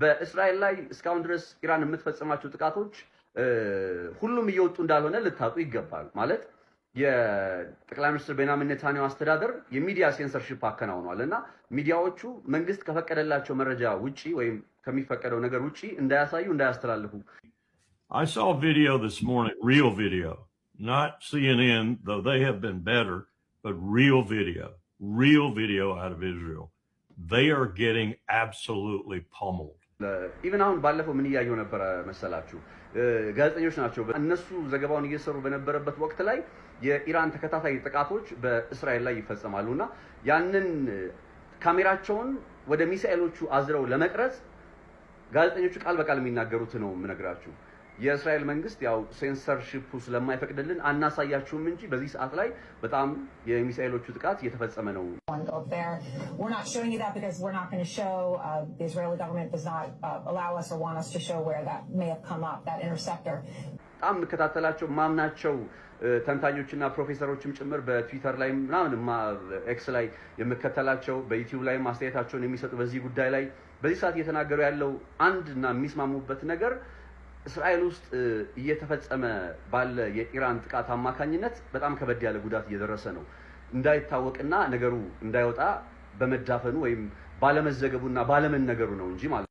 በእስራኤል ላይ እስካሁን ድረስ ኢራን የምትፈጽማቸው ጥቃቶች ሁሉም እየወጡ እንዳልሆነ ልታጡ ይገባል። ማለት የጠቅላይ ሚኒስትር ቤንያሚን ኔታንያሁ አስተዳደር የሚዲያ ሴንሰርሺፕ አከናውኗልና ሚዲያዎቹ መንግስት ከፈቀደላቸው መረጃ ውጪ ወይም ከሚፈቀደው ነገር ውጪ እንዳያሳዩ እንዳያስተላልፉ I saw a video this morning, real video, not CNN, though they have been better, but real video out of Israel. They are getting absolutely pummeled. Even አሁን ባለፈው ምን ያየው ነበር መሰላችሁ? ጋዜጠኞች ናቸው እነሱ ዘገባውን እየሰሩ በነበረበት ወቅት ላይ የኢራን ተከታታይ ጥቃቶች በእስራኤል ላይ ይፈጸማሉና ያንን ካሜራቸውን ወደ ሚሳኤሎቹ አዝረው ለመቅረጽ ጋዜጠኞቹ ቃል በቃል የሚናገሩት ነው የምነግራችሁ። የእስራኤል መንግስት ያው ሴንሰርሺፕ ስለማይፈቅድልን አናሳያችሁም እንጂ በዚህ ሰዓት ላይ በጣም የሚሳኤሎቹ ጥቃት እየተፈጸመ ነው። We're not showing you that because we're not going to show the Israeli government does not allow us or want us to show where that may have come up, that interceptor. በጣም መከታተላቸው ማምናቸው ተንታኞችና ፕሮፌሰሮችም ጭምር በትዊተር ላይ ምናምን ኤክስ ላይ የምከተላቸው በዩቲዩብ ላይ ማስተያየታቸውን የሚሰጡ በዚህ ጉዳይ ላይ በዚህ ሰዓት እየተናገሩ ያለው አንድና የሚስማሙበት ነገር እስራኤል ውስጥ እየተፈጸመ ባለ የኢራን ጥቃት አማካኝነት በጣም ከበድ ያለ ጉዳት እየደረሰ ነው። እንዳይታወቅና ነገሩ እንዳይወጣ በመዳፈኑ ወይም ባለመዘገቡና ባለመነገሩ ነው እንጂ ማለት